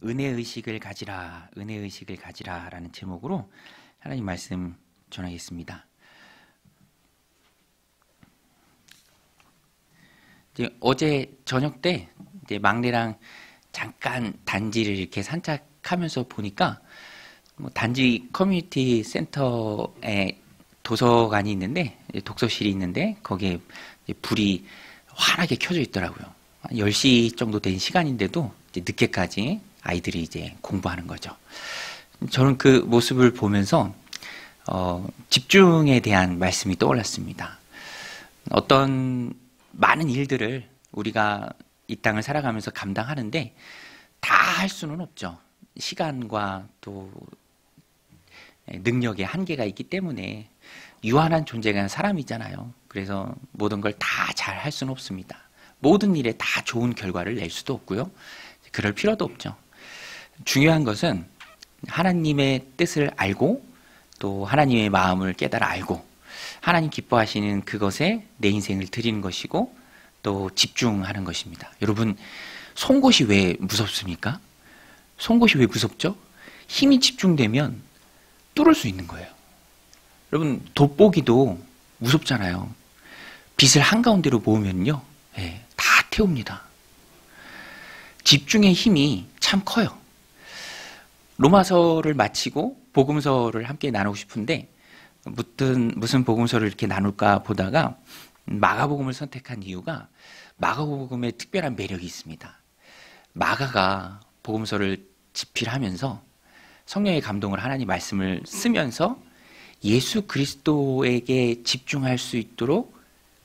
은혜의식을 가지라, 은혜의식을 가지라 라는 제목으로 하나님 말씀 전하겠습니다. 어제 저녁 때 막내랑 잠깐 단지를 이렇게 산책하면서 보니까 단지 커뮤니티 센터에 도서관이 있는데, 독서실이 있는데 거기에 불이 환하게 켜져 있더라고요. 10시 정도 된 시간인데도 늦게까지 아이들이 이제 공부하는 거죠. 저는 그 모습을 보면서 집중에 대한 말씀이 떠올랐습니다. 어떤 많은 일들을 우리가 이 땅을 살아가면서 감당하는데 다 할 수는 없죠. 시간과 또 능력의 한계가 있기 때문에 유한한 존재가 사람이잖아요. 그래서 모든 걸 다 잘 할 수는 없습니다. 모든 일에 다 좋은 결과를 낼 수도 없고요. 그럴 필요도 없죠. 중요한 것은 하나님의 뜻을 알고 또 하나님의 마음을 깨달아 알고 하나님 기뻐하시는 그것에 내 인생을 드리는 것이고 또 집중하는 것입니다. 여러분, 송곳이 왜 무섭습니까? 송곳이 왜 무섭죠? 힘이 집중되면 뚫을 수 있는 거예요. 여러분, 돋보기도 무섭잖아요. 빛을 한가운데로 모으면요, 다 태웁니다. 집중의 힘이 참 커요. 로마서를 마치고 복음서를 함께 나누고 싶은데 무슨 복음서를 이렇게 나눌까 보다가 마가복음을 선택한 이유가 마가복음에 특별한 매력이 있습니다. 마가가 복음서를 집필하면서 성령의 감동을 하나님 말씀을 쓰면서 예수 그리스도에게 집중할 수 있도록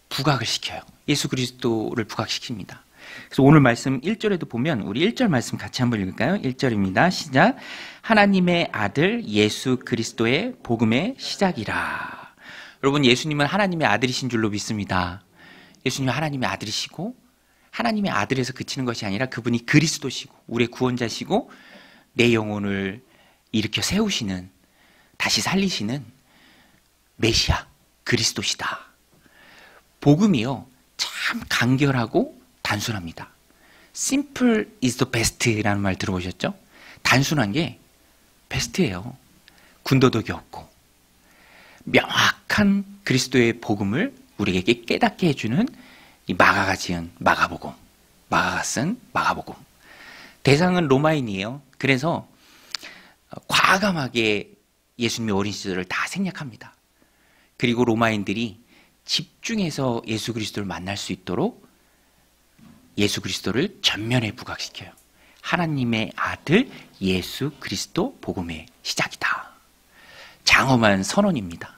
부각을 시켜요. 예수 그리스도를 부각시킵니다. 그래서 오늘 말씀 1절에도 보면 우리 1절 말씀 같이 한번 읽을까요? 1절입니다. 시작. 하나님의 아들 예수 그리스도의 복음의 시작이라. 여러분, 예수님은 하나님의 아들이신 줄로 믿습니다. 예수님은 하나님의 아들이시고 하나님의 아들에서 그치는 것이 아니라 그분이 그리스도시고 우리의 구원자시고 내 영혼을 일으켜 세우시는, 다시 살리시는 메시아 그리스도시다. 복음이요, 참 간결하고 단순합니다. Simple is the best라는 말 들어보셨죠? 단순한 게 베스트예요. 군더더기 없고 명확한 그리스도의 복음을 우리에게 깨닫게 해주는 이 마가가 지은 마가복음, 마가가 쓴 마가복음. 대상은 로마인이에요. 그래서 과감하게 예수님의 어린 시절을 다 생략합니다. 그리고 로마인들이 집중해서 예수 그리스도를 만날 수 있도록 예수 그리스도를 전면에 부각시켜요. 하나님의 아들 예수 그리스도 복음의 시작이다. 장엄한 선언입니다.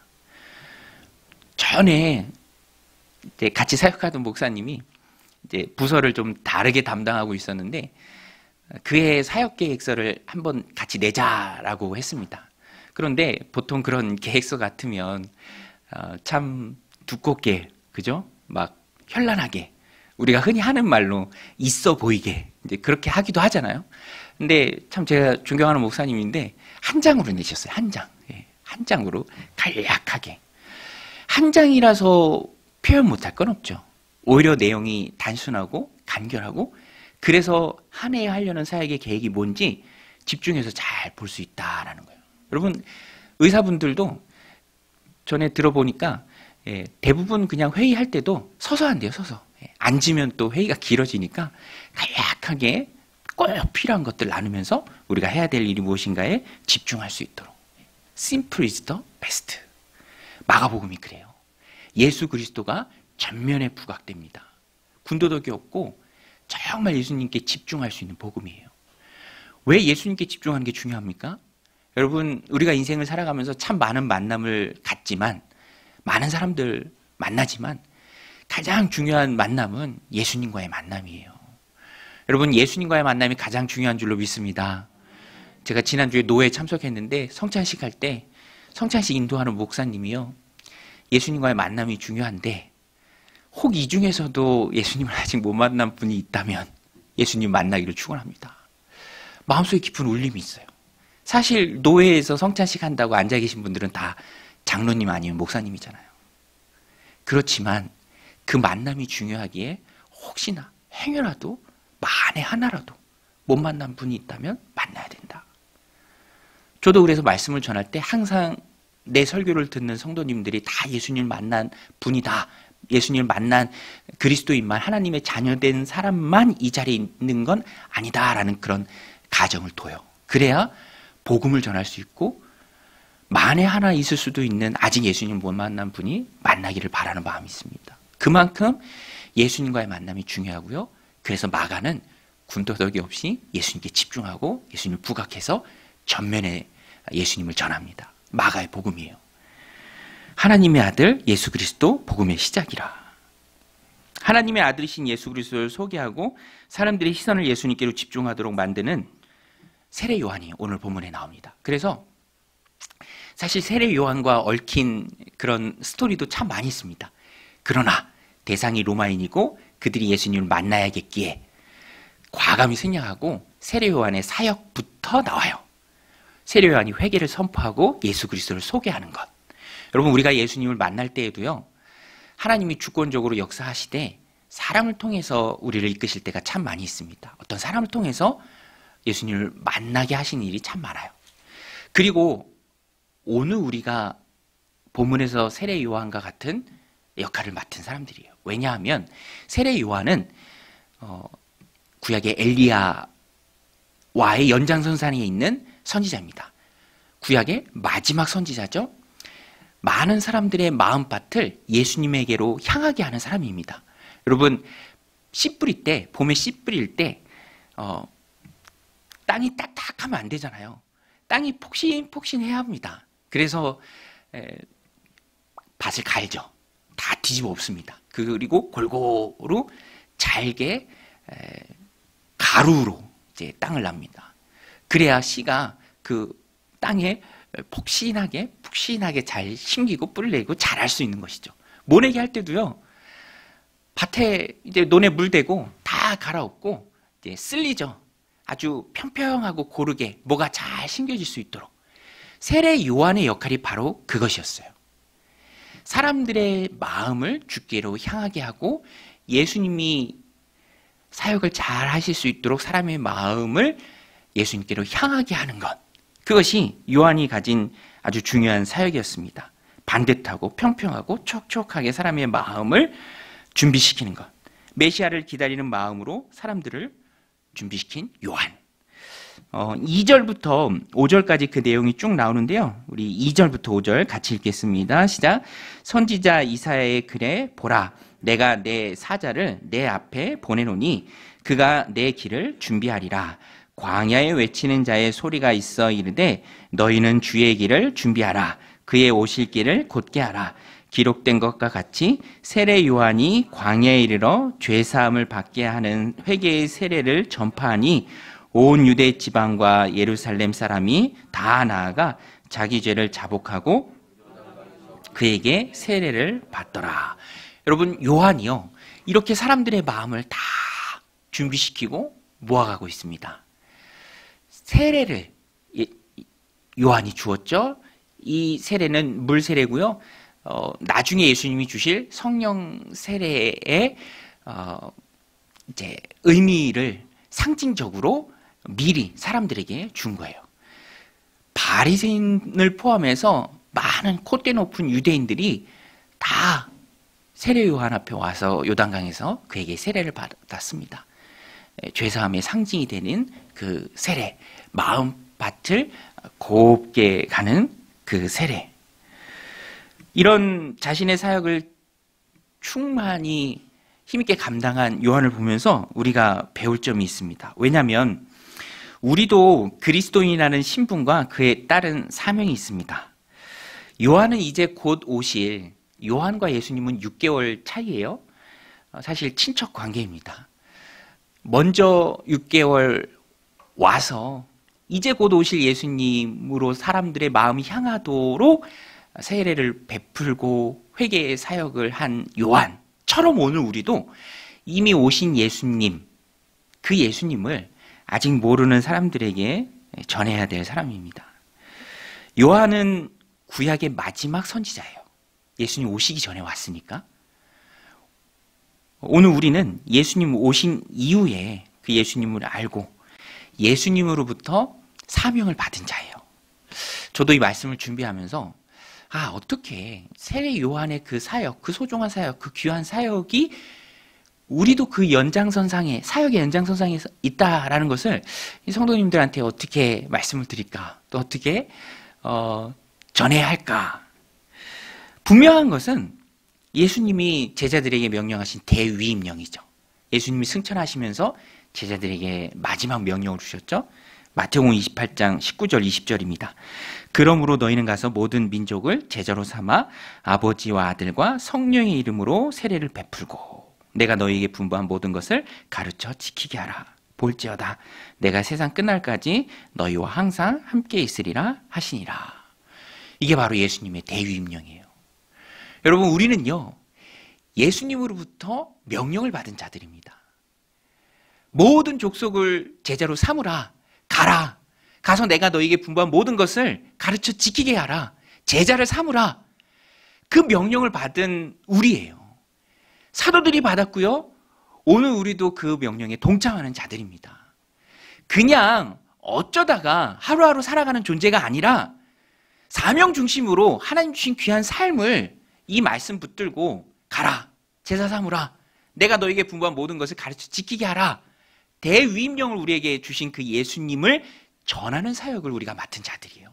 전에 이제 같이 사역하던 목사님이 이제 부서를 좀 다르게 담당하고 있었는데 그의 사역 계획서를 한번 같이 내자라고 했습니다. 그런데 보통 그런 계획서 같으면 참 두껍게, 그죠? 막 현란하게, 우리가 흔히 하는 말로 있어 보이게 이제 그렇게 하기도 하잖아요. 근데 참 제가 존경하는 목사님인데 한 장으로 내셨어요. 한 장. 한 장으로 간략하게. 한 장이라서 표현 못할 건 없죠. 오히려 내용이 단순하고 간결하고 그래서 한 해에 하려는 사역의 계획이 뭔지 집중해서 잘 볼 수 있다라는 거예요. 여러분, 의사분들도 전에 들어보니까 대부분 그냥 회의할 때도 서서 한대요. 서서. 앉으면 또 회의가 길어지니까 간략하게 꼭 필요한 것들 나누면서 우리가 해야 될 일이 무엇인가에 집중할 수 있도록. Simple is the best. 마가복음이 그래요. 예수 그리스도가 전면에 부각됩니다. 군더더기 없고 정말 예수님께 집중할 수 있는 복음이에요. 왜 예수님께 집중하는 게 중요합니까? 여러분, 우리가 인생을 살아가면서 참 많은 만남을 갖지만, 많은 사람들 만나지만 가장 중요한 만남은 예수님과의 만남이에요. 여러분, 예수님과의 만남이 가장 중요한 줄로 믿습니다. 제가 지난주에 노회에 참석했는데 성찬식 할 때 성찬식 인도하는 목사님이요, 예수님과의 만남이 중요한데 혹 이 중에서도 예수님을 아직 못 만난 분이 있다면 예수님 만나기를 축원합니다. 마음속에 깊은 울림이 있어요. 사실 노회에서 성찬식 한다고 앉아 계신 분들은 다 장로님 아니면 목사님이잖아요. 그렇지만 그 만남이 중요하기에 혹시나 행여라도 만에 하나라도 못 만난 분이 있다면 저도 그래서 말씀을 전할 때 항상 내 설교를 듣는 성도님들이 다 예수님을 만난 분이다, 예수님을 만난 그리스도인만, 하나님의 자녀된 사람만 이 자리에 있는 건 아니다라는 그런 가정을 둬요. 그래야 복음을 전할 수 있고, 만에 하나 있을 수도 있는 아직 예수님을 못 만난 분이 만나기를 바라는 마음이 있습니다. 그만큼 예수님과의 만남이 중요하고요. 그래서 마가는 군더더기 없이 예수님께 집중하고 예수님을 부각해서 전면에 예수님을 전합니다. 마가의 복음이에요. 하나님의 아들 예수 그리스도 복음의 시작이라. 하나님의 아들이신 예수 그리스도를 소개하고 사람들의 시선을 예수님께로 집중하도록 만드는 세례 요한이 오늘 본문에 나옵니다. 그래서 사실 세례 요한과 얽힌 그런 스토리도 참 많이 있습니다. 그러나 대상이 로마인이고 그들이 예수님을 만나야겠기에 과감히 생략하고 세례 요한의 사역부터 나와요. 세례 요한이 회개를 선포하고 예수 그리스도를 소개하는 것. 여러분, 우리가 예수님을 만날 때에도요, 하나님이 주권적으로 역사하시되 사람을 통해서 우리를 이끄실 때가 참 많이 있습니다. 어떤 사람을 통해서 예수님을 만나게 하시는 일이 참 많아요. 그리고 오늘 우리가 본문에서 세례 요한과 같은 역할을 맡은 사람들이에요. 왜냐하면 세례 요한은 구약의 엘리야와의 연장선상에 있는 선지자입니다. 구약의 마지막 선지자죠. 많은 사람들의 마음밭을 예수님에게로 향하게 하는 사람입니다. 여러분, 씨 뿌릴 때, 봄에 씨 뿌릴 때 땅이 딱딱하면 안 되잖아요. 땅이 폭신폭신해야 합니다. 그래서 밭을 갈죠. 다 뒤집어 엎습니다. 그리고 골고루 잘게 가루로 이제 땅을 납니다. 그래야 씨가 그 땅에 푹신하게 잘 심기고 뿔 내고 자랄 수 있는 것이죠. 모내기 할 때도요, 밭에 이제 논에 물 대고 다 갈아엎고 이제 쓸리죠. 아주 평평하고 고르게 뭐가 잘 심겨질 수 있도록. 세례 요한의 역할이 바로 그것이었어요. 사람들의 마음을 주께로 향하게 하고 예수님이 사역을 잘 하실 수 있도록 사람의 마음을 예수님께로 향하게 하는 것. 그것이 요한이 가진 아주 중요한 사역이었습니다. 반듯하고 평평하고 촉촉하게 사람의 마음을 준비시키는 것. 메시아를 기다리는 마음으로 사람들을 준비시킨 요한. 2절부터 5절까지 그 내용이 쭉 나오는데요. 우리 2절부터 5절 같이 읽겠습니다. 시작. 선지자 이사야의 글에 보라, 내가 내 사자를 내 앞에 보내노니 그가 내 길을 준비하리라. 광야에 외치는 자의 소리가 있어 이르되 너희는 주의 길을 준비하라. 그의 오실 길을 곧게 하라. 기록된 것과 같이 세례 요한이 광야에 이르러 죄사함을 받게 하는 회개의 세례를 전파하니 온 유대 지방과 예루살렘 사람이 다 나아가 자기 죄를 자복하고 그에게 세례를 받더라. 여러분, 요한이요, 이렇게 사람들의 마음을 다 준비시키고 모아가고 있습니다. 세례를 요한이 주었죠. 이 세례는 물 세례고요. 나중에 예수님이 주실 성령 세례의 이제 의미를 상징적으로 미리 사람들에게 준 거예요. 바리새인을 포함해서 많은 콧대 높은 유대인들이 다 세례 요한 앞에 와서 요단강에서 그에게 세례를 받았습니다. 죄사함의 상징이 되는 그 세례, 마음밭을 곱게 가는 그 세례. 이런 자신의 사역을 충만히 힘있게 감당한 요한을 보면서 우리가 배울 점이 있습니다. 왜냐하면 우리도 그리스도인이라는 신분과 그에 따른 사명이 있습니다. 요한은 이제 곧 오실, 요한과 예수님은 6개월 차이예요. 사실 친척 관계입니다. 먼저 6개월 와서 이제 곧 오실 예수님으로 사람들의 마음이 향하도록 세례를 베풀고 회개의 사역을 한 요한처럼 오늘 우리도 이미 오신 예수님, 그 예수님을 아직 모르는 사람들에게 전해야 될 사람입니다. 요한은 구약의 마지막 선지자예요. 예수님 오시기 전에 왔으니까. 오늘 우리는 예수님 오신 이후에 그 예수님을 알고 예수님으로부터 사명을 받은 자예요. 저도 이 말씀을 준비하면서 어떻게 세례 요한의 그 사역, 그 소중한 사역, 그 귀한 사역이 우리도 그 연장선상에, 사역의 연장선상에 있다라는 것을 이 성도님들한테 어떻게 말씀을 드릴까? 또 어떻게 전해야 할까? 분명한 것은 예수님이 제자들에게 명령하신 대위임령이죠. 예수님이 승천하시면서 제자들에게 마지막 명령을 주셨죠. 마태복음 28장 19절 20절입니다. 그러므로 너희는 가서 모든 민족을 제자로 삼아 아버지와 아들과 성령의 이름으로 세례를 베풀고 내가 너희에게 분부한 모든 것을 가르쳐 지키게 하라. 볼지어다 내가 세상 끝날까지 너희와 항상 함께 있으리라 하시니라. 이게 바로 예수님의 대위임령이에요. 여러분, 우리는요 예수님으로부터 명령을 받은 자들입니다. 모든 족속을 제자로 삼으라. 가라. 가서 내가 너희에게 분부한 모든 것을 가르쳐 지키게 하라. 제자를 삼으라. 그 명령을 받은 우리예요. 사도들이 받았고요. 오늘 우리도 그 명령에 동참하는 자들입니다. 그냥 어쩌다가 하루하루 살아가는 존재가 아니라 사명 중심으로 하나님 주신 귀한 삶을 이 말씀 붙들고 가라. 제자 삼으라. 내가 너에게 분부한 모든 것을 가르쳐 지키게 하라. 대위임령을 우리에게 주신 그 예수님을 전하는 사역을 우리가 맡은 자들이에요.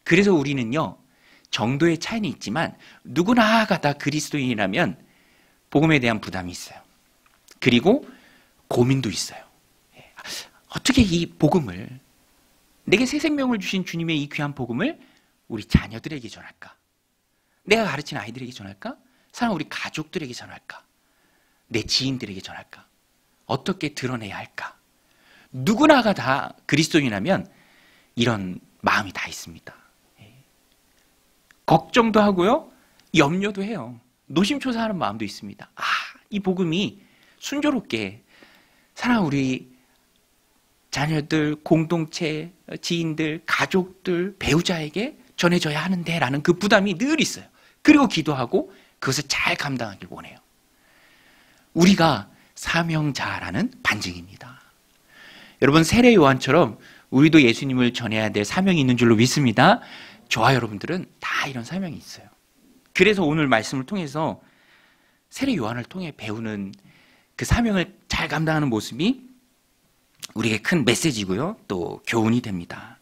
그래서 우리는요 정도의 차이는 있지만 누구나가 다 그리스도인이라면 복음에 대한 부담이 있어요. 그리고 고민도 있어요. 어떻게 이 복음을, 내게 새 생명을 주신 주님의 이 귀한 복음을 우리 자녀들에게 전할까? 내가 가르친 아이들에게 전할까? 사랑 우리 가족들에게 전할까? 내 지인들에게 전할까? 어떻게 드러내야 할까? 누구나가 다 그리스도인이라면 이런 마음이 다 있습니다. 걱정도 하고요, 염려도 해요. 노심초사하는 마음도 있습니다. 이 복음이 순조롭게 사랑 우리 자녀들, 공동체, 지인들, 가족들, 배우자에게 전해져야 하는데 라는 그 부담이 늘 있어요. 그리고 기도하고 그것을 잘 감당하길 원해요. 우리가 사명자라는 반증입니다. 여러분, 세례 요한처럼 우리도 예수님을 전해야 될 사명이 있는 줄로 믿습니다. 저와 여러분들은 다 이런 사명이 있어요. 그래서 오늘 말씀을 통해서 세례 요한을 통해 배우는 그 사명을 잘 감당하는 모습이 우리에게 큰 메시지고요, 또 교훈이 됩니다.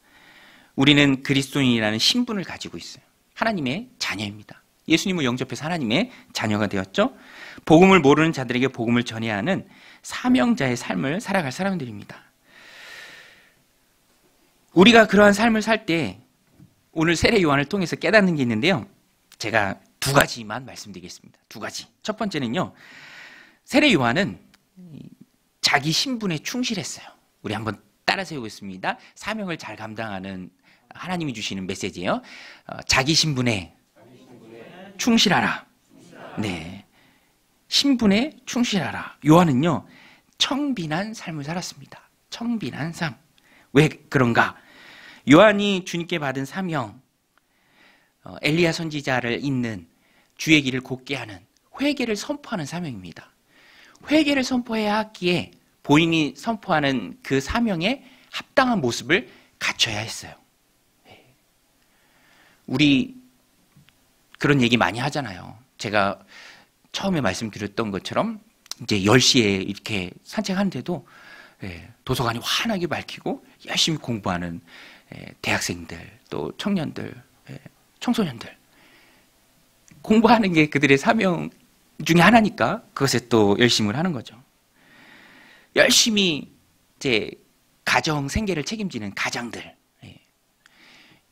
우리는 그리스도인이라는 신분을 가지고 있어요. 하나님의 자녀입니다. 예수님을 영접해서 하나님의 자녀가 되었죠. 복음을 모르는 자들에게 복음을 전해야 하는 사명자의 삶을 살아갈 사람들입니다. 우리가 그러한 삶을 살 때 오늘 세례 요한을 통해서 깨닫는 게 있는데요, 제가 두 가지만 말씀드리겠습니다. 두 가지. 첫 번째는요, 세례 요한은 자기 신분에 충실했어요. 우리 한번 따라 세우겠습니다. 사명을 잘 감당하는 하나님이 주시는 메시지예요. 자기 신분에 충실하라. 네, 신분에 충실하라. 요한은요 청빈한 삶을 살았습니다. 청빈한 삶. 왜 그런가? 요한이 주님께 받은 사명, 엘리야 선지자를 잇는 주의 길을 곧게 하는 회개를 선포하는 사명입니다. 회개를 선포해야 하기에 본인이 선포하는 그 사명에 합당한 모습을 갖춰야 했어요. 우리 그런 얘기 많이 하잖아요. 제가 처음에 말씀드렸던 것처럼 이제 10시에 이렇게 산책하는데도 도서관이 환하게 밝히고 열심히 공부하는 대학생들, 또 청년들, 청소년들, 공부하는 게 그들의 사명 중에 하나니까 그것에 또 열심을 하는 거죠. 열심히 이제 가정 생계를 책임지는 가장들,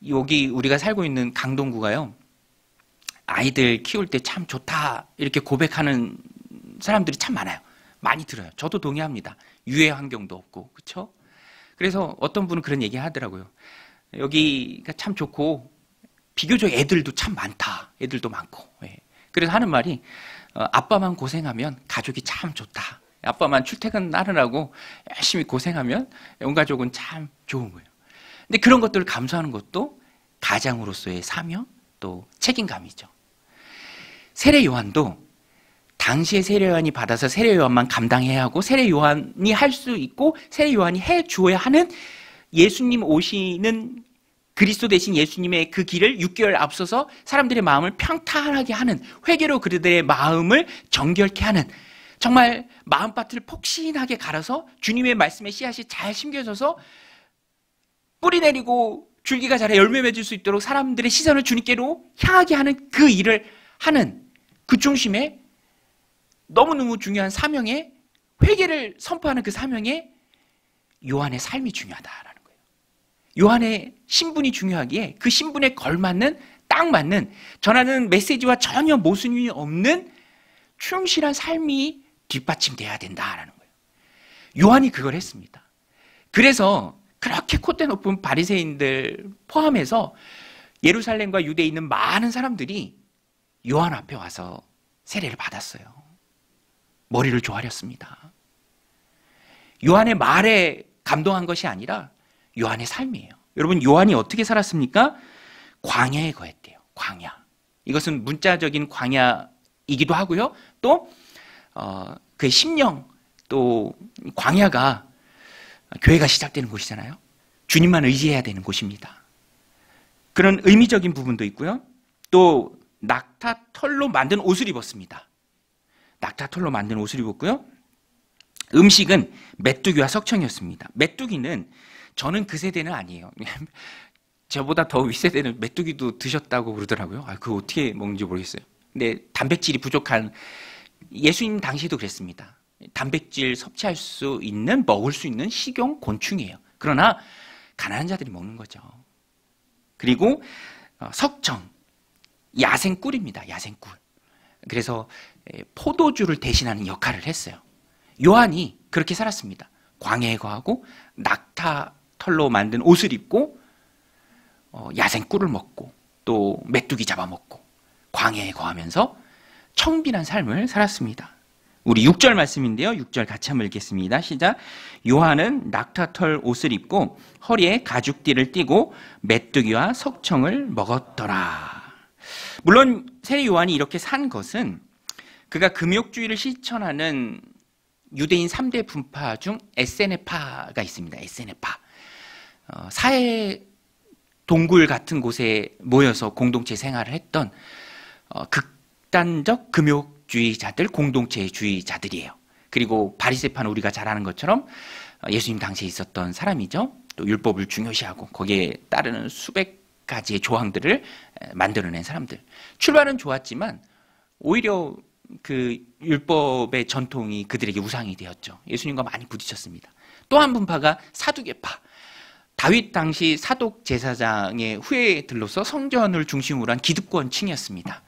여기 우리가 살고 있는 강동구가요, 아이들 키울 때 참 좋다 이렇게 고백하는 사람들이 참 많아요. 많이 들어요. 저도 동의합니다. 유해 환경도 없고, 그렇죠? 그래서 어떤 분은 그런 얘기 하더라고요. 여기가 참 좋고 비교적 애들도 참 많다. 애들도 많고. 그래서 하는 말이 아빠만 고생하면 가족이 참 좋다. 아빠만 출퇴근하느라고 열심히 고생하면 온 가족은 참 좋은 거예요. 근데 그런 것들을 감수하는 것도 가장으로서의 사명, 또 책임감이죠. 세례 요한도 당시에 세례 요한이 받아서 세례 요한만 감당해야 하고 세례 요한이 할 수 있고 세례 요한이 해 주어야 하는 예수님 오시는 그리스도 대신 예수님의 그 길을 6개월 앞서서 사람들의 마음을 평탄하게 하는, 회개로 그들의 마음을 정결케 하는, 정말 마음밭을 폭신하게 갈아서 주님의 말씀의 씨앗이 잘 심겨져서 뿌리 내리고 줄기가 자라 열매 맺을 수 있도록 사람들의 시선을 주님께로 향하게 하는 그 일을 하는 그 중심에 너무너무 중요한 사명에, 회개를 선포하는 그 사명에 요한의 삶이 중요하다라는 거예요. 요한의 신분이 중요하기에 그 신분에 걸맞는, 딱 맞는, 전하는 메시지와 전혀 모순이 없는 충실한 삶이 뒷받침돼야 된다라는 거예요. 요한이 그걸 했습니다. 그래서 그렇게 콧대 높은 바리새인들 포함해서 예루살렘과 유대에 있는 많은 사람들이 요한 앞에 와서 세례를 받았어요. 머리를 조아렸습니다. 요한의 말에 감동한 것이 아니라 요한의 삶이에요. 여러분, 요한이 어떻게 살았습니까? 광야에 거했대요. 광야. 이것은 문자적인 광야이기도 하고요. 또 그의 심령, 또 광야가 교회가 시작되는 곳이잖아요. 주님만 의지해야 되는 곳입니다. 그런 의미적인 부분도 있고요. 또 낙타털로 만든 옷을 입었습니다. 낙타털로 만든 옷을 입었고요. 음식은 메뚜기와 석청이었습니다. 메뚜기는, 저는 그 세대는 아니에요. 저보다 더 윗세대는 메뚜기도 드셨다고 그러더라고요. 그거 어떻게 먹는지 모르겠어요. 근데 단백질이 부족한, 예수님 당시에도 그랬습니다. 단백질 섭취할 수 있는, 먹을 수 있는 식용 곤충이에요. 그러나 가난한 자들이 먹는 거죠. 그리고 석청, 야생꿀입니다. 야생꿀. 그래서 포도주를 대신하는 역할을 했어요. 요한이 그렇게 살았습니다. 광야에 거하고 낙타털로 만든 옷을 입고 야생꿀을 먹고 또 메뚜기 잡아먹고 광야에 거하면서 청빈한 삶을 살았습니다. 우리 6절 말씀인데요. 6절 같이 한번 읽겠습니다. 시작. 요한은 낙타털 옷을 입고 허리에 가죽띠를 띠고 메뚜기와 석청을 먹었더라. 물론 세례 요한이 이렇게 산 것은 그가 금욕주의를 실천하는 유대인 3대 분파 중 에세네파가 있습니다. 에세네파. 사회 동굴 같은 곳에 모여서 공동체 생활을 했던 극단적 금욕주의자들, 공동체주의자들이에요. 그리고 바리새파는 우리가 잘 아는 것처럼 예수님 당시에 있었던 사람이죠. 또 율법을 중요시하고 거기에 따르는 수백 가지의 조항들을 만들어낸 사람들. 출발은 좋았지만 오히려 그 율법의 전통이 그들에게 우상이 되었죠. 예수님과 많이 부딪혔습니다. 또 한 분파가 사두개파. 다윗 당시 사독 제사장의 후예들로서 성전을 중심으로 한 기득권층이었습니다.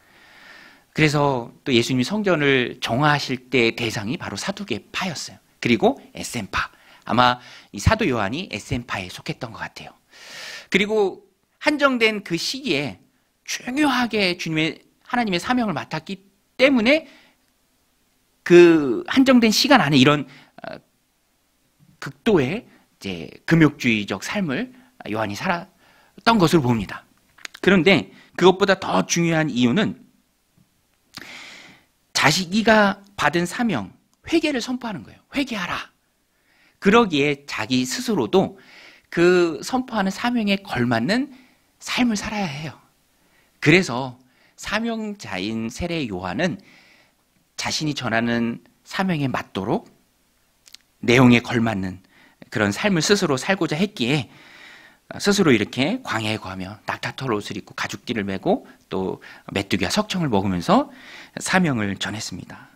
그래서 또 예수님이 성전을 정화하실 때 대상이 바로 사두개파였어요. 그리고 에센파. 아마 이 사도 요한이 에센파에 속했던 것 같아요. 그리고 한정된 그 시기에 중요하게 하나님의 사명을 맡았기 때문에 그 한정된 시간 안에 이런 극도의 이제 금욕주의적 삶을 요한이 살았던 것으로 봅니다. 그런데 그것보다 더 중요한 이유는 자기가 받은 사명, 회개를 선포하는 거예요. 회개하라. 그러기에 자기 스스로도 그 선포하는 사명에 걸맞는 삶을 살아야 해요. 그래서 사명자인 세례 요한은 자신이 전하는 사명에 맞도록 내용에 걸맞는 그런 삶을 스스로 살고자 했기에 스스로 이렇게 광야에 거하며 낙타털 옷을 입고 가죽띠를 메고 또 메뚜기와 석청을 먹으면서 사명을 전했습니다.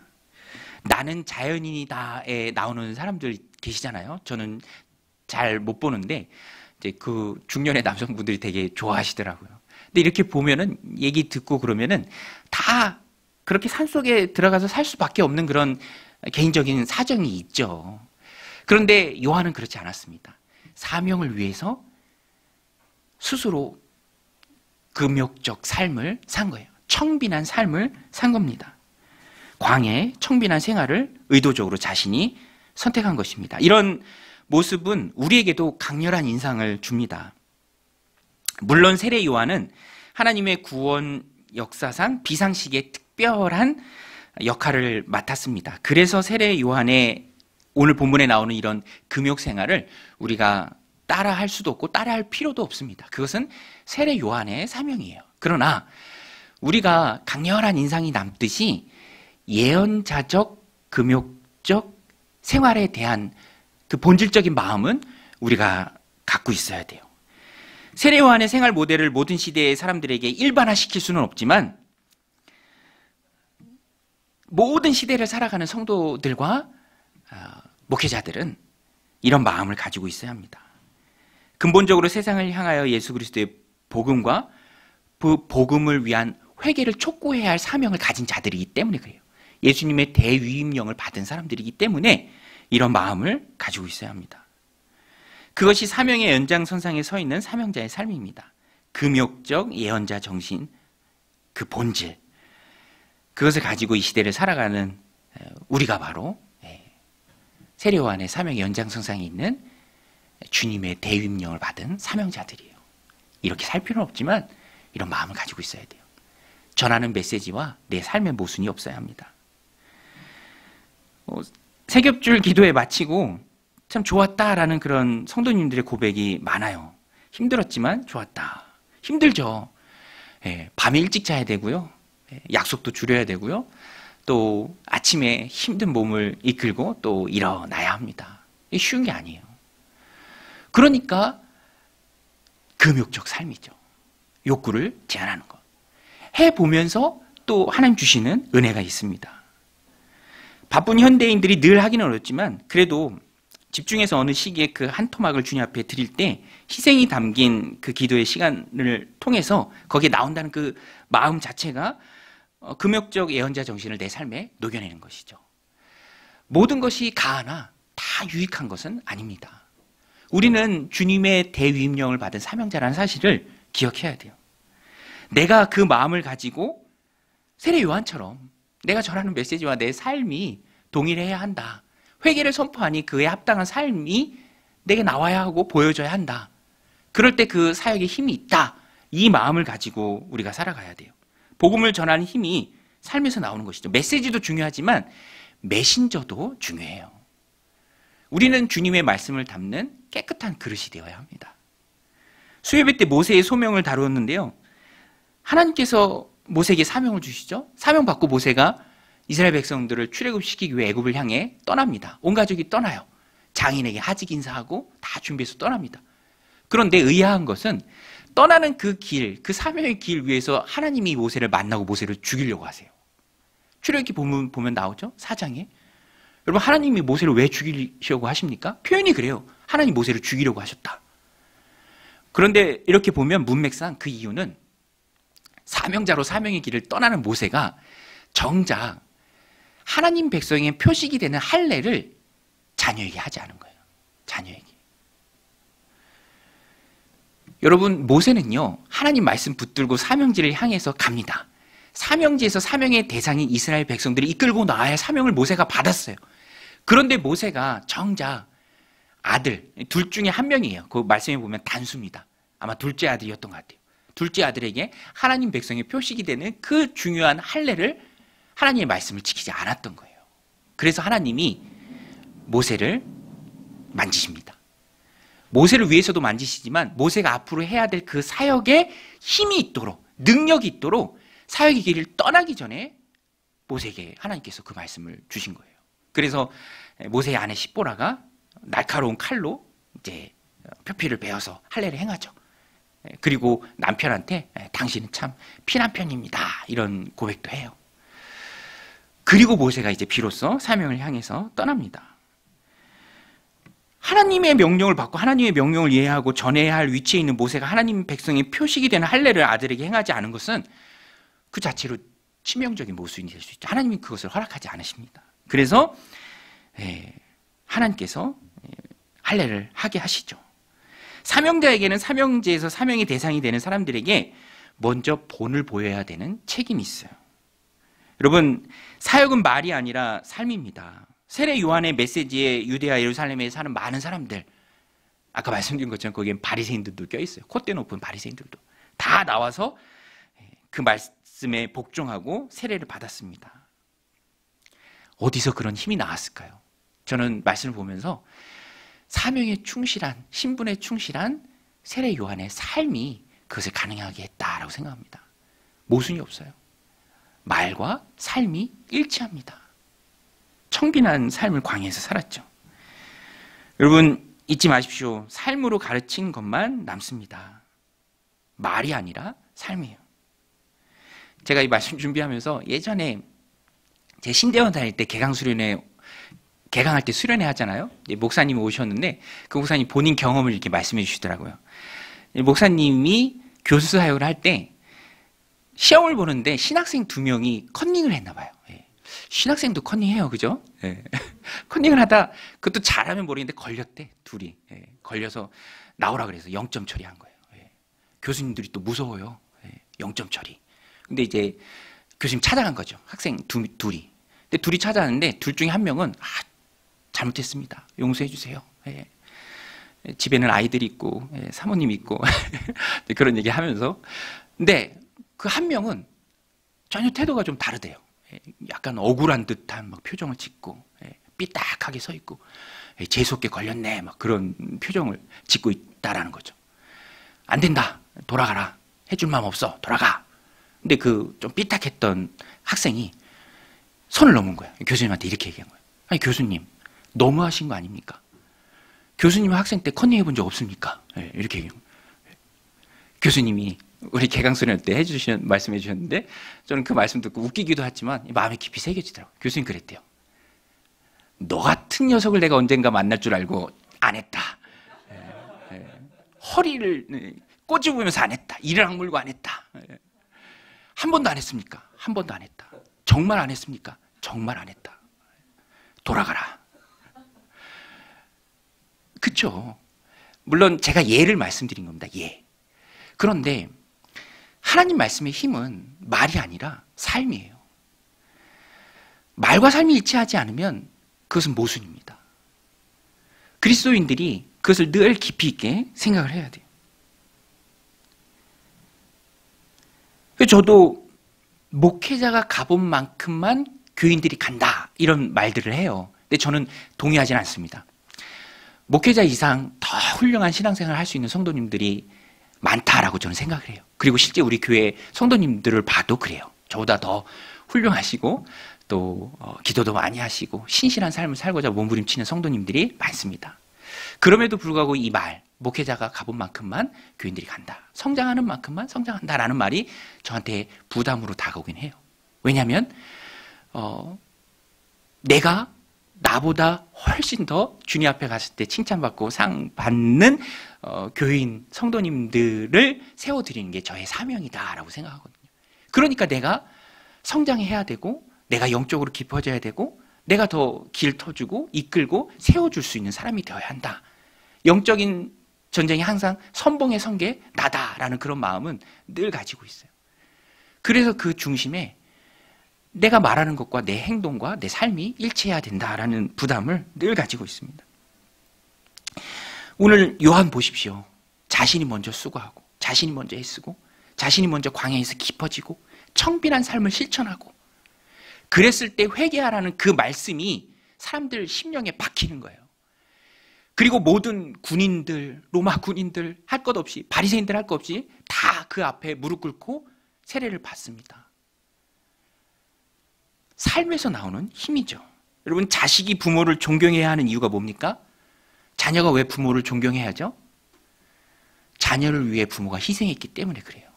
나는 자연인이다에 나오는 사람들 계시잖아요. 저는 잘 못 보는데 이제 그 중년의 남성분들이 되게 좋아하시더라고요. 근데 이렇게 보면은 얘기 듣고 그러면은 다 그렇게 산속에 들어가서 살 수밖에 없는 그런 개인적인 사정이 있죠. 그런데 요한은 그렇지 않았습니다. 사명을 위해서 스스로 금욕적 삶을 산 거예요. 청빈한 삶을 산 겁니다. 광야의 청빈한 생활을 의도적으로 자신이 선택한 것입니다. 이런 모습은 우리에게도 강렬한 인상을 줍니다. 물론 세례 요한은 하나님의 구원 역사상 비상식의 특별한 역할을 맡았습니다. 그래서 세례 요한의 오늘 본문에 나오는 이런 금욕 생활을 우리가 따라할 수도 없고 따라할 필요도 없습니다. 그것은 세례 요한의 사명이에요. 그러나 우리가 강렬한 인상이 남듯이 예언자적, 금욕적 생활에 대한 그 본질적인 마음은 우리가 갖고 있어야 돼요. 세례 요한의 생활 모델을 모든 시대의 사람들에게 일반화시킬 수는 없지만 모든 시대를 살아가는 성도들과 목회자들은 이런 마음을 가지고 있어야 합니다. 근본적으로 세상을 향하여 예수 그리스도의 복음과 그 복음을 위한 회개를 촉구해야 할 사명을 가진 자들이기 때문에 그래요. 예수님의 대위임령을 받은 사람들이기 때문에 이런 마음을 가지고 있어야 합니다. 그것이 사명의 연장선상에 서 있는 사명자의 삶입니다. 금욕적 예언자 정신, 그 본질, 그것을 가지고 이 시대를 살아가는 우리가 바로 세례 요한의 사명의 연장선상에 있는 주님의 대위임령을 받은 사명자들이에요. 이렇게 살 필요는 없지만 이런 마음을 가지고 있어야 돼요. 전하는 메시지와 내 삶의 모순이 없어야 합니다. 세 겹줄 기도에 마치고 참 좋았다라는 그런 성도님들의 고백이 많아요. 힘들었지만 좋았다. 힘들죠. 밤에 일찍 자야 되고요. 약속도 줄여야 되고요. 또 아침에 힘든 몸을 이끌고 또 일어나야 합니다. 이게 쉬운 게 아니에요. 그러니까 금욕적 삶이죠. 욕구를 제한하는 것. 해보면서 또 하나님 주시는 은혜가 있습니다. 바쁜 현대인들이 늘 하기는 어렵지만 그래도 집중해서 어느 시기에 그 한 토막을 주님 앞에 드릴 때 희생이 담긴 그 기도의 시간을 통해서 거기에 나온다는 그 마음 자체가 금욕적 예언자 정신을 내 삶에 녹여내는 것이죠. 모든 것이 가하나 다 유익한 것은 아닙니다. 우리는 주님의 대위임령을 받은 사명자라는 사실을 기억해야 돼요. 내가 그 마음을 가지고 세례 요한처럼 내가 전하는 메시지와 내 삶이 동일해야 한다. 회개를 선포하니 그에 합당한 삶이 내게 나와야 하고 보여져야 한다. 그럴 때 그 사역에 힘이 있다. 이 마음을 가지고 우리가 살아가야 돼요. 복음을 전하는 힘이 삶에서 나오는 것이죠. 메시지도 중요하지만 메신저도 중요해요. 우리는 주님의 말씀을 담는 깨끗한 그릇이 되어야 합니다. 수요예배 때 모세의 소명을 다루었는데요. 하나님께서 모세에게 사명을 주시죠. 사명 받고 모세가 이스라엘 백성들을 출애굽시키기 위해 애굽을 향해 떠납니다. 온 가족이 떠나요. 장인에게 하직 인사하고 다 준비해서 떠납니다. 그런데 의아한 것은 떠나는 그 길, 그 사명의 길 위에서 하나님이 모세를 만나고 모세를 죽이려고 하세요. 출애굽기 보면 나오죠? 4장에. 여러분, 하나님이 모세를 왜 죽이려고 하십니까? 표현이 그래요. 하나님 모세를 죽이려고 하셨다. 그런데 이렇게 보면 문맥상 그 이유는 사명자로 사명의 길을 떠나는 모세가 정작 하나님 백성의 표식이 되는 할례를 자녀에게 하지 않은 거예요. 자녀에게. 여러분, 모세는요, 하나님 말씀 붙들고 사명지를 향해서 갑니다. 사명지에서 사명의 대상인 이스라엘 백성들이 이끌고 나와야 사명을 모세가 받았어요. 그런데 모세가 정작 아들, 둘 중에 한 명이에요. 그 말씀에 보면 단수입니다. 아마 둘째 아들이었던 것 같아요. 둘째 아들에게 하나님 백성의 표식이 되는 그 중요한 할례를 하나님의 말씀을 지키지 않았던 거예요. 그래서 하나님이 모세를 만지십니다. 모세를 위해서도 만지시지만 모세가 앞으로 해야 될 그 사역에 힘이 있도록, 능력이 있도록 사역의 길을 떠나기 전에 모세에게 하나님께서 그 말씀을 주신 거예요. 그래서 모세의 아내 십보라가 날카로운 칼로 이제 표피를 베어서 할례를 행하죠. 그리고 남편한테 당신은 참 피남편입니다. 이런 고백도 해요. 그리고 모세가 이제 비로소 사명을 향해서 떠납니다. 하나님의 명령을 받고 하나님의 명령을 이해하고 전해야 할 위치에 있는 모세가 하나님 백성의 표식이 되는 할례를 아들에게 행하지 않은 것은 그 자체로 치명적인 모순이 될 수 있죠. 하나님이 그것을 허락하지 않으십니다. 그래서 하나님께서 할례를 하게 하시죠. 사명자에게는 사명제에서 사명의 대상이 되는 사람들에게 먼저 본을 보여야 되는 책임이 있어요. 여러분, 사역은 말이 아니라 삶입니다. 세례 요한의 메시지에 유대와 예루살렘에 사는 많은 사람들, 아까 말씀드린 것처럼 거기엔 바리새인들도 껴있어요. 콧대 높은 바리새인들도 다 나와서 그 말씀에 복종하고 세례를 받았습니다. 어디서 그런 힘이 나왔을까요? 저는 말씀을 보면서 사명에 충실한, 신분에 충실한 세례 요한의 삶이 그것을 가능하게 했다라고 생각합니다. 모순이 없어요. 말과 삶이 일치합니다. 청빈한 삶을 광야에서 살았죠. 여러분 잊지 마십시오. 삶으로 가르친 것만 남습니다. 말이 아니라 삶이에요. 제가 이 말씀 준비하면서 예전에 제 신대원 다닐 때 개강할 때 수련회 하잖아요. 목사님이 오셨는데 그 목사님 본인 경험을 이렇게 말씀해 주시더라고요. 목사님이 교수 사역을 할 때 시험을 보는데 신학생 2명이 컨닝을 했나 봐요. 신학생도 컨닝해요, 그죠? 컨닝을 하다 그것도 잘하면 모르겠는데 걸렸대, 둘이. 걸려서 나오라 그래서 0점 처리한 거예요. 교수님들이 또 무서워요. 0점 처리. 근데 이제 교수님 찾아간 거죠. 학생 둘이. 근데 둘이 찾아왔는데 둘 중에 한 명은 잘못했습니다. 용서해 주세요. 집에는 아이들이 있고 사모님이 있고 그런 얘기 하면서. 근데 그 한 명은 전혀 태도가 좀 다르대요. 약간 억울한 듯한 막 표정을 짓고 삐딱하게 서 있고 재수없게 걸렸네 막 그런 표정을 짓고 있다라는 거죠. 안 된다. 돌아가라. 해줄 마음 없어. 돌아가. 근데 그 좀 삐딱했던 학생이 선을 넘은 거야. 교수님한테 이렇게 얘기한 거예요. 아니 교수님 너무하신 거 아닙니까? 교수님 학생 때 컨닝 해본 적 없습니까? 이렇게 얘기한 거예요. 교수님이 우리 개강수련 때 말씀해 주셨는데 저는 그 말씀 듣고 웃기기도 했지만 마음에 깊이 새겨지더라고요. 교수님 그랬대요. 너 같은 녀석을 내가 언젠가 만날 줄 알고 안 했다. 허리를 꼬집으면서 안 했다. 이를 악물고 안 했다. 한 번도 안 했습니까? 한 번도 안 했다. 정말 안 했습니까? 정말 안 했다. 돌아가라. 그쵸? 물론 제가 예를 말씀드린 겁니다. 예. 그런데 하나님 말씀의 힘은 말이 아니라 삶이에요. 말과 삶이 일치하지 않으면 그것은 모순입니다. 그리스도인들이 그것을 늘 깊이 있게 생각을 해야 돼요. 저도 목회자가 가본 만큼만 교인들이 간다 이런 말들을 해요. 근데 저는 동의하지는 않습니다. 목회자 이상 더 훌륭한 신앙생활을 할 수 있는 성도님들이 많다라고 저는 생각을 해요. 그리고 실제 우리 교회 성도님들을 봐도 그래요. 저보다 더 훌륭하시고 또 기도도 많이 하시고 신실한 삶을 살고자 몸부림치는 성도님들이 많습니다. 그럼에도 불구하고 이 말, 목회자가 가본 만큼만 교인들이 간다. 성장하는 만큼만 성장한다라는 말이 저한테 부담으로 다가오긴 해요. 왜냐하면 내가 나보다 훨씬 더 주님 앞에 갔을 때 칭찬받고 상 받는 교인 성도님들을 세워드리는 게 저의 사명이다라고 생각하거든요. 그러니까 내가 성장해야 되고 내가 영적으로 깊어져야 되고 내가 더 길 터주고 이끌고 세워줄 수 있는 사람이 되어야 한다. 영적인 전쟁이 항상 선봉의 성계 나다라는 그런 마음은 늘 가지고 있어요. 그래서 그 중심에 내가 말하는 것과 내 행동과 내 삶이 일치해야 된다라는 부담을 늘 가지고 있습니다. 오늘 요한 보십시오. 자신이 먼저 수고하고 자신이 먼저 애쓰고 자신이 먼저 광야에서 깊어지고 청빈한 삶을 실천하고 그랬을 때 회개하라는 그 말씀이 사람들 심령에 박히는 거예요. 그리고 모든 군인들, 로마 군인들 할 것 없이 바리새인들 할 것 없이 다 그 앞에 무릎 꿇고 세례를 받습니다. 삶에서 나오는 힘이죠. 여러분 자식이 부모를 존경해야 하는 이유가 뭡니까? 자녀가 왜 부모를 존경해야죠? 자녀를 위해 부모가 희생했기 때문에 그래요.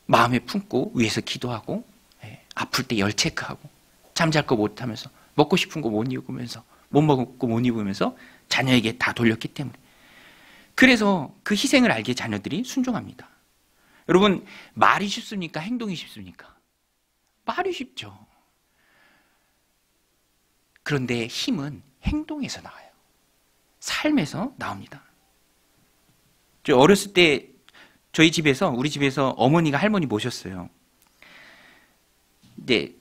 마음에 품고 위해서 기도하고 아플 때 열 체크하고 잠잘 거 못하면서 먹고 싶은 거 못 입으면서 못 먹고 못 입으면서 자녀에게 다 돌렸기 때문에 그래서 그 희생을 알기에 자녀들이 순종합니다. 여러분 말이 쉽습니까? 행동이 쉽습니까? 말이 쉽죠. 그런데 힘은 행동에서 나와요. 삶에서 나옵니다. 저 어렸을 때 우리 집에서 어머니가 할머니 모셨어요. 이제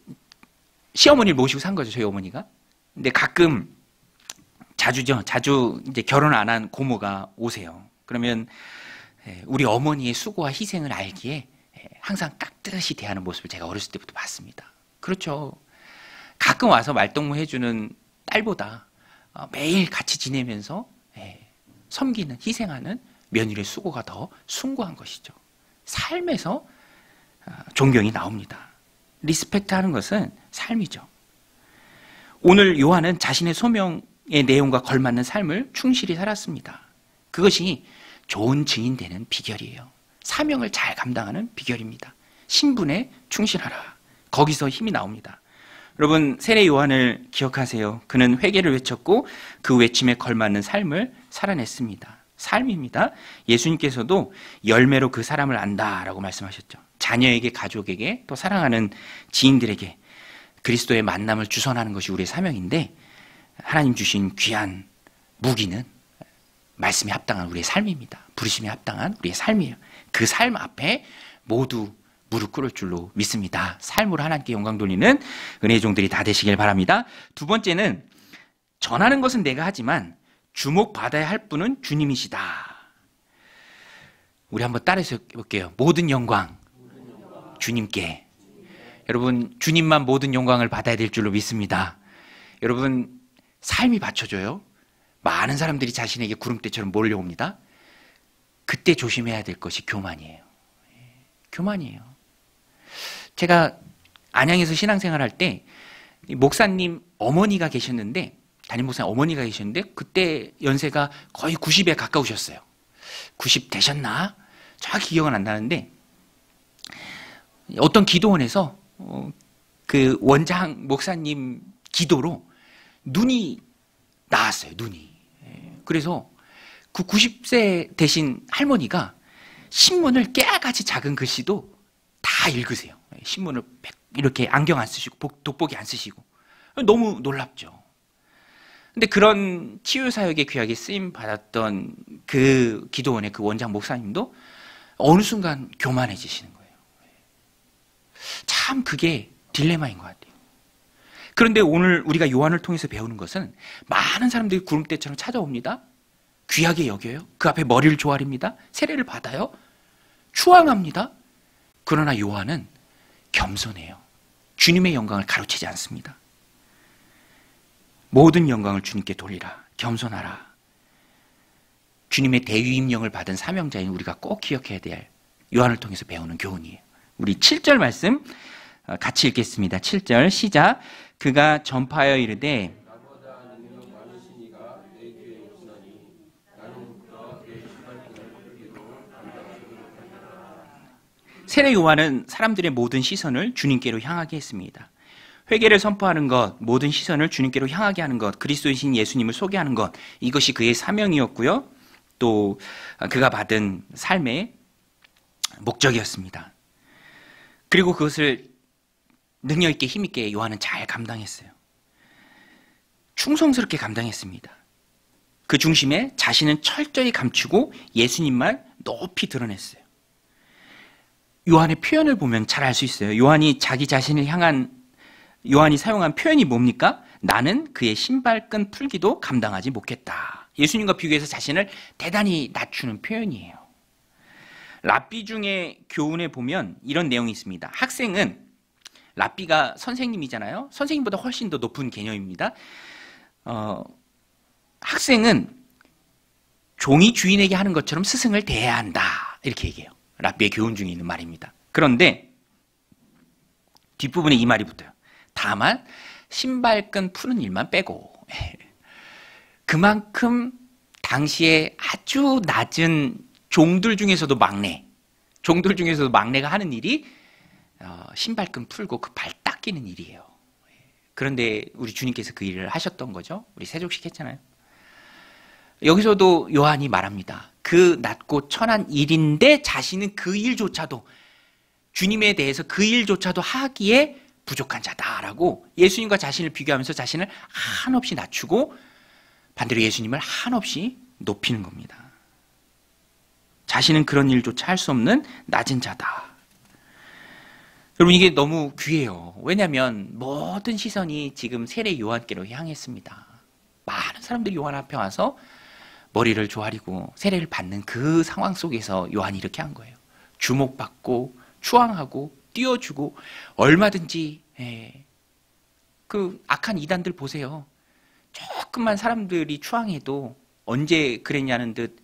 시어머니를 모시고 산 거죠, 저희 어머니가. 근데 가끔 자주 이제 결혼 안 한 고모가 오세요. 그러면 우리 어머니의 수고와 희생을 알기에 항상 깍듯이 대하는 모습을 제가 어렸을 때부터 봤습니다. 그렇죠. 가끔 와서 말동무 해주는 딸보다 매일 같이 지내면서 섬기는, 희생하는 며느리의 수고가 더 숭고한 것이죠. 삶에서 존경이 나옵니다. 리스펙트하는 것은 삶이죠. 오늘 요한은 자신의 소명의 내용과 걸맞는 삶을 충실히 살았습니다. 그것이 좋은 증인되는 비결이에요. 사명을 잘 감당하는 비결입니다. 신분에 충실하라. 거기서 힘이 나옵니다. 여러분, 세례 요한을 기억하세요. 그는 회개를 외쳤고 그 외침에 걸맞는 삶을 살아냈습니다. 삶입니다. 예수님께서도 열매로 그 사람을 안다라고 말씀하셨죠. 자녀에게, 가족에게, 또 사랑하는 지인들에게 그리스도의 만남을 주선하는 것이 우리의 사명인데, 하나님 주신 귀한 무기는 말씀에 합당한 우리의 삶입니다. 부르심에 합당한 우리의 삶이에요. 그 삶 앞에 모두 무릎 꿇을 줄로 믿습니다. 삶으로 하나님께 영광 돌리는 은혜의 종들이 다 되시길 바랍니다. 두 번째는, 전하는 것은 내가 하지만 주목받아야 할 분은 주님이시다. 우리 한번 따라서 해볼게요. 모든 영광 주님께. 여러분, 주님만 모든 영광을 받아야 될 줄로 믿습니다. 여러분, 삶이 받쳐줘요. 많은 사람들이 자신에게 구름대처럼 몰려옵니다. 그때 조심해야 될 것이 교만이에요. 교만이에요. 제가 안양에서 신앙생활 할 때 목사님 어머니가 계셨는데, 담임 목사님 어머니가 계셨는데, 그때 연세가 거의 90에 가까우셨어요. 90 되셨나? 정확히 기억은 안 나는데, 어떤 기도원에서 그 원장 목사님 기도로 눈이 나았어요. 눈이. 그래서 그 90세 되신 할머니가 신문을 깨알같이 작은 글씨도 다 읽으세요. 신문을 이렇게 안경 안 쓰시고 돋보기 안 쓰시고. 너무 놀랍죠. 근데 그런 치유사역에 귀하게 쓰임 받았던 그 기도원의 그 원장 목사님도 어느 순간 교만해지시는 거예요. 참 그게 딜레마인 것 같아요. 그런데 오늘 우리가 요한을 통해서 배우는 것은, 많은 사람들이 구름대처럼 찾아옵니다. 귀하게 여겨요. 그 앞에 머리를 조아립니다. 세례를 받아요. 추앙합니다. 그러나 요한은 겸손해요. 주님의 영광을 가로채지 않습니다. 모든 영광을 주님께 돌리라. 겸손하라. 주님의 대위임령을 받은 사명자인 우리가 꼭 기억해야 될 요한을 통해서 배우는 교훈이에요. 우리 7절 말씀 같이 읽겠습니다. 7절 시작. 그가 전파하여 이르되 세례 요한은 사람들의 모든 시선을 주님께로 향하게 했습니다. 회개를 선포하는 것, 모든 시선을 주님께로 향하게 하는 것, 그리스도이신 예수님을 소개하는 것, 이것이 그의 사명이었고요. 또 그가 받은 삶의 목적이었습니다. 그리고 그것을 능력 있게 힘 있게 요한은 잘 감당했어요. 충성스럽게 감당했습니다. 그 중심에 자신은 철저히 감추고 예수님만 높이 드러냈어요. 요한의 표현을 보면 잘 알 수 있어요. 요한이 자기 자신을 향한, 요한이 사용한 표현이 뭡니까? 나는 그의 신발끈 풀기도 감당하지 못했다. 예수님과 비교해서 자신을 대단히 낮추는 표현이에요. 랍비 중에 교훈에 보면 이런 내용이 있습니다. 학생은, 랍비가 선생님이잖아요. 선생님보다 훨씬 더 높은 개념입니다. 학생은 종이 주인에게 하는 것처럼 스승을 대해야 한다. 이렇게 얘기해요. 랍비의 교훈 중에 있는 말입니다. 그런데 뒷부분에 이 말이 붙어요. 다만 신발끈 푸는 일만 빼고. 그만큼 당시에 아주 낮은 종들 중에서도 막내가 하는 일이 신발끈 풀고 그 발 닦이는 일이에요. 그런데 우리 주님께서 그 일을 하셨던 거죠. 우리 세족식 했잖아요. 여기서도 요한이 말합니다. 그 낮고 천한 일인데 자신은 그 일조차도, 주님에 대해서 그 일조차도 하기에 부족한 자다라고 예수님과 자신을 비교하면서 자신을 한없이 낮추고 반대로 예수님을 한없이 높이는 겁니다. 자신은 그런 일조차 할 수 없는 낮은 자다. 여러분, 이게 너무 귀해요. 왜냐하면 모든 시선이 지금 세례 요한께로 향했습니다. 많은 사람들이 요한 앞에 와서 머리를 조아리고 세례를 받는 그 상황 속에서 요한이 이렇게 한 거예요. 주목받고 추앙하고 띄워주고 얼마든지. 그 악한 이단들 보세요. 조금만 사람들이 추앙해도 언제 그랬냐는 듯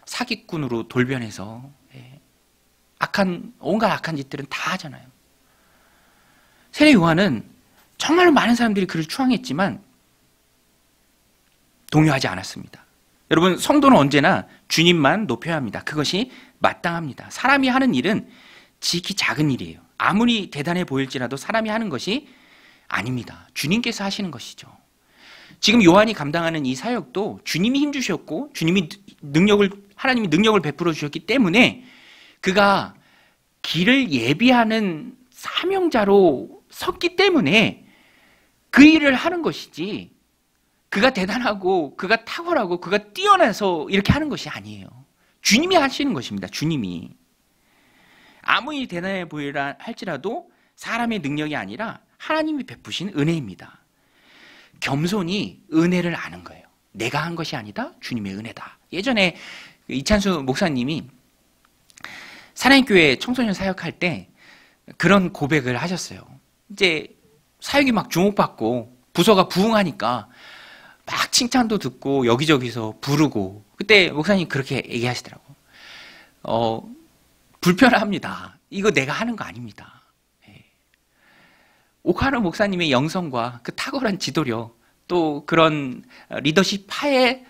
사기꾼으로 돌변해서 온갖 악한 짓들은 다 하잖아요. 세례 요한은 정말로 많은 사람들이 그를 추앙했지만 동요하지 않았습니다. 여러분, 성도는 언제나 주님만 높여야 합니다. 그것이 마땅합니다. 사람이 하는 일은 지극히 작은 일이에요. 아무리 대단해 보일지라도 사람이 하는 것이 아닙니다. 주님께서 하시는 것이죠. 지금 요한이 감당하는 이 사역도 주님이 힘주셨고 하나님이 능력을 베풀어 주셨기 때문에 그가 길을 예비하는 사명자로 섰기 때문에 그 일을 하는 것이지, 그가 대단하고 그가 탁월하고 그가 뛰어나서 이렇게 하는 것이 아니에요. 주님이 하시는 것입니다. 주님이. 아무리 대단해 보이라 할지라도 사람의 능력이 아니라 하나님이 베푸신 은혜입니다. 겸손이 은혜를 아는 거예요. 내가 한 것이 아니다, 주님의 은혜다. 예전에 이찬수 목사님이 사랑교회 청소년 사역할 때 그런 고백을 하셨어요. 이제 사역이 막 주목받고 부서가 부흥하니까 막 칭찬도 듣고 여기저기서 부르고, 그때 목사님 그렇게 얘기하시더라고. 불편합니다. 이거 내가 하는 거 아닙니다. 오카노 목사님의 영성과 그 탁월한 지도력, 또 그런 리더십 하에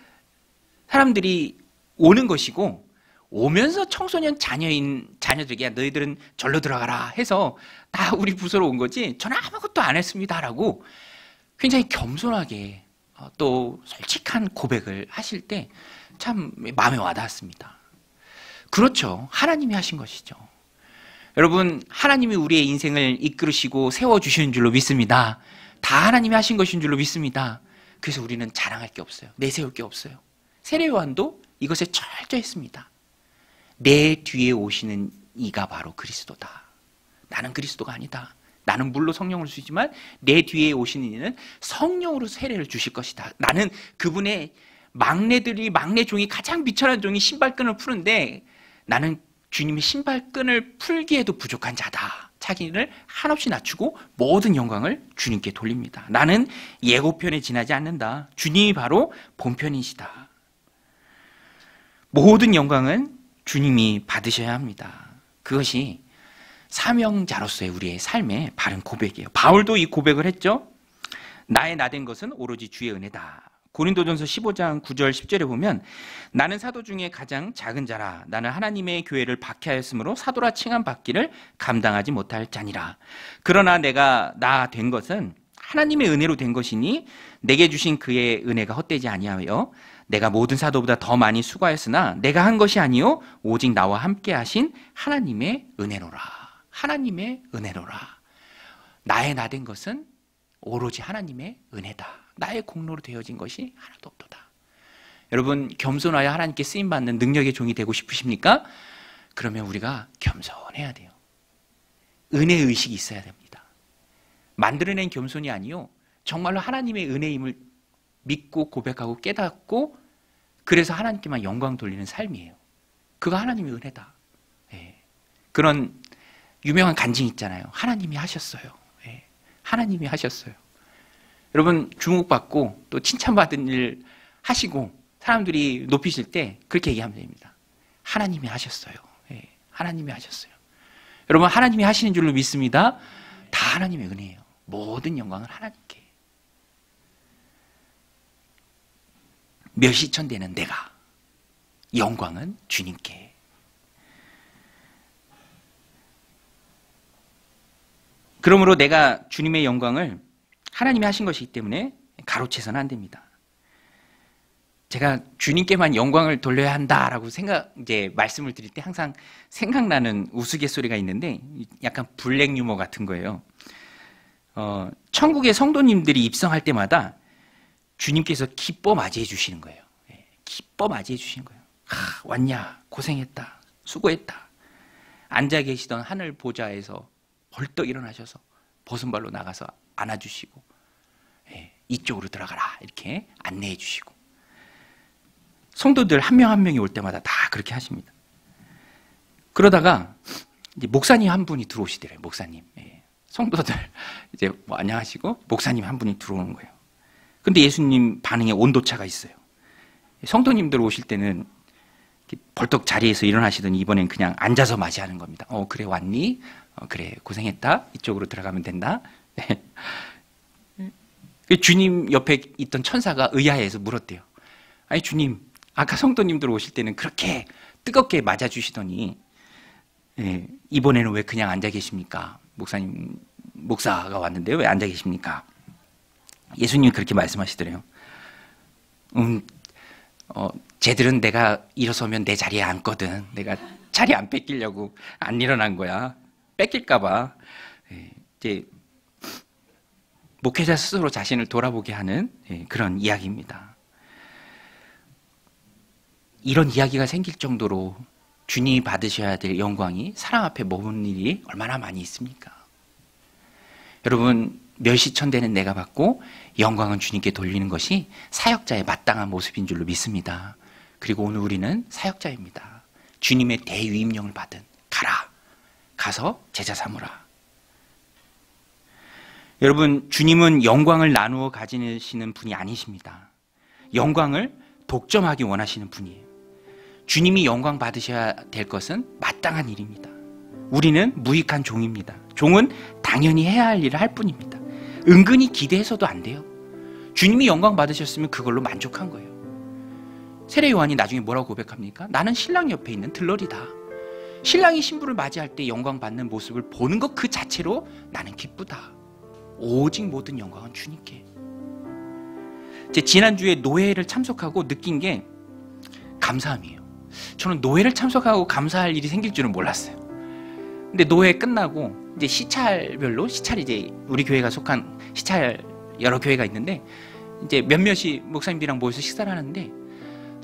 사람들이 오는 것이고, 오면서 청소년 자녀들에게 너희들은 절로 들어가라 해서 다 우리 부서로 온 거지 저는 아무것도 안 했습니다라고 굉장히 겸손하게 또 솔직한 고백을 하실 때 참 마음에 와닿았습니다. 그렇죠. 하나님이 하신 것이죠. 여러분, 하나님이 우리의 인생을 이끌으시고 세워주시는 줄로 믿습니다. 다 하나님이 하신 것인 줄로 믿습니다. 그래서 우리는 자랑할 게 없어요. 내세울 게 없어요. 세례 요한도 이것에 철저했습니다. 내 뒤에 오시는 이가 바로 그리스도다. 나는 그리스도가 아니다. 나는 물로 성령을 주시지만 내 뒤에 오시는 이는 성령으로 세례를 주실 것이다. 나는 그분의 막내 종이 가장 비천한 종이 신발끈을 푸는데 나는 주님의 신발끈을 풀기에도 부족한 자다. 자기를 한없이 낮추고 모든 영광을 주님께 돌립니다. 나는 예고편에 지나지 않는다. 주님이 바로 본편이시다. 모든 영광은 주님이 받으셔야 합니다. 그것이 사명자로서의 우리의 삶의 바른 고백이에요. 바울도 이 고백을 했죠. 나의 나된 것은 오로지 주의 은혜다. 고린도전서 15장 9절 10절에 보면 나는 사도 중에 가장 작은 자라. 나는 하나님의 교회를 박해하였으므로 사도라 칭함 받기를 감당하지 못할 자니라. 그러나 내가 나 된 것은 하나님의 은혜로 된 것이니 내게 주신 그의 은혜가 헛되지 아니하여 내가 모든 사도보다 더 많이 수고하였으나 내가 한 것이 아니요 오직 나와 함께 하신 하나님의 은혜로라. 하나님의 은혜로라. 나의 나 된 것은 오로지 하나님의 은혜다. 나의 공로로 되어진 것이 하나도 없도다. 여러분, 겸손하여 하나님께 쓰임받는 능력의 종이 되고 싶으십니까? 그러면 우리가 겸손해야 돼요. 은혜의식이 있어야 됩니다. 만들어낸 겸손이 아니요 정말로 하나님의 은혜임을 믿고 고백하고 깨닫고 그래서 하나님께만 영광 돌리는 삶이에요. 그거 하나님의 은혜다. 그런 유명한 간증 있잖아요. 하나님이 하셨어요. 하나님이 하셨어요. 여러분, 주목받고 또 칭찬받은 일 하시고 사람들이 높이실 때 그렇게 얘기하면 됩니다. 하나님이 하셨어요. 하나님이 하셨어요. 여러분, 하나님이 하시는 줄로 믿습니다. 다 하나님의 은혜예요. 모든 영광은 하나님께. 멸시천되는 내가, 영광은 주님께. 그러므로 내가 주님의 영광을 하나님이 하신 것이기 때문에 가로채서는 안 됩니다. 제가 주님께만 영광을 돌려야 한다라고 말씀을 드릴 때 항상 생각나는 우스갯소리가 있는데 약간 블랙 유머 같은 거예요. 천국의 성도님들이 입성할 때마다 주님께서 기뻐 맞이해 주시는 거예요. 기뻐 맞이해 주시는 거예요. 왔냐, 고생했다, 수고했다. 앉아 계시던 하늘 보좌에서 벌떡 일어나셔서 벗은발로 나가서 안아주시고 이쪽으로 들어가라 이렇게 안내해 주시고, 성도들 한 명 한 명이 올 때마다 다 그렇게 하십니다. 그러다가 이제 목사님 한 분이 들어오시더래요. 목사님. 성도들 이제 안녕하시고 목사님 한 분이 들어오는 거예요. 근데 예수님 반응에 온도차가 있어요. 성도님들 오실 때는 벌떡 자리에서 일어나시더니 이번엔 그냥 앉아서 맞이하는 겁니다. 그래 왔니? 그래 고생했다. 이쪽으로 들어가면 된다. 주님 옆에 있던 천사가 의아해서 물었대요. 아니 주님, 아까 성도님들 오실 때는 그렇게 뜨겁게 맞아주시더니 이번에는 왜 그냥 앉아 계십니까? 목사가 왔는데 왜 앉아 계십니까? 예수님이 그렇게 말씀하시더래요. 쟤들은 내가 일어서면 내 자리에 앉거든. 내가 자리 안 뺏기려고 안 일어난 거야. 뺏길까봐. 이제 목회자 스스로 자신을 돌아보게 하는 그런 이야기입니다. 이런 이야기가 생길 정도로 주님이 받으셔야 될 영광이 사람 앞에 머무는 일이 얼마나 많이 있습니까? 여러분, 멸시천대는 내가 받고 영광은 주님께 돌리는 것이 사역자의 마땅한 모습인 줄로 믿습니다. 그리고 오늘 우리는 사역자입니다. 주님의 대위임령을 받은 가라, 가서 제자 삼으라. 여러분, 주님은 영광을 나누어 가지시는 분이 아니십니다. 영광을 독점하기 원하시는 분이에요. 주님이 영광 받으셔야 될 것은 마땅한 일입니다. 우리는 무익한 종입니다. 종은 당연히 해야 할 일을 할 뿐입니다. 은근히 기대해서도 안 돼요. 주님이 영광 받으셨으면 그걸로 만족한 거예요. 세례 요한이 나중에 뭐라고 고백합니까? 나는 신랑 옆에 있는 들러리다. 신랑이 신부를 맞이할 때 영광 받는 모습을 보는 것 그 자체로 나는 기쁘다. 오직 모든 영광은 주님께. 지난주에 노회를 참석하고 느낀 게 감사함이에요. 저는 노회를 참석하고 감사할 일이 생길 줄은 몰랐어요. 근데 노회 끝나고 이제 시찰별로, 시찰이 이제 우리 교회가 속한 시찰 여러 교회가 있는데 이제 몇몇이 목사님들이랑 모여서 식사를 하는데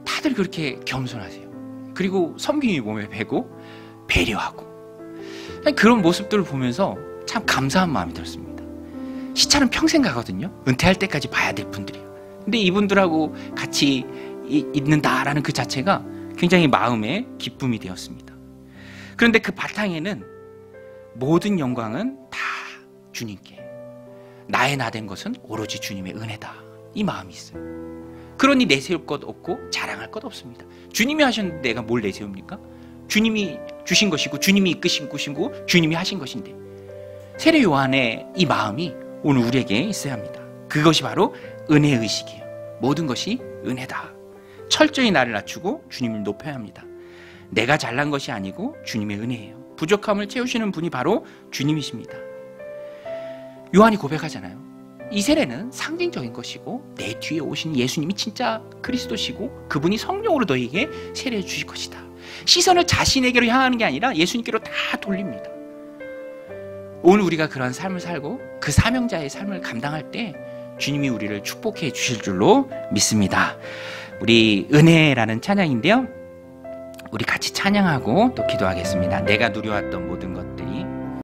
다들 그렇게 겸손하세요. 그리고 섬김이 몸에 배고 배려하고 그런 모습들을 보면서 참 감사한 마음이 들었습니다. 시찰은 평생 가거든요. 은퇴할 때까지 봐야 될 분들이에요. 근데 이분들하고 같이 있는다라는 그 자체가 굉장히 마음의 기쁨이 되었습니다. 그런데 그 바탕에는 모든 영광은 다 주님께, 나의 나된 것은 오로지 주님의 은혜다, 이 마음이 있어요. 그러니 내세울 것 없고 자랑할 것 없습니다. 주님이 하셨는데 내가 뭘 내세웁니까? 주님이 주신 것이고 주님이 이끄신 것이고 주님이 하신 것인데, 세례 요한의 이 마음이 오늘 우리에게 있어야 합니다. 그것이 바로 은혜의식이에요. 모든 것이 은혜다. 철저히 나를 낮추고 주님을 높여야 합니다. 내가 잘난 것이 아니고 주님의 은혜예요. 부족함을 채우시는 분이 바로 주님이십니다. 요한이 고백하잖아요. 이 세례는 상징적인 것이고 내 뒤에 오신 예수님이 진짜 그리스도시고 그분이 성령으로 너에게 세례해 주실 것이다. 시선을 자신에게로 향하는 게 아니라 예수님께로 다 돌립니다. 오늘 우리가 그런 삶을 살고 그 사명자의 삶을 감당할 때 주님이 우리를 축복해 주실 줄로 믿습니다. 우리 은혜라는 찬양인데요, 우리 같이 찬양하고 또 기도하겠습니다. 내가 누려왔던 모든 것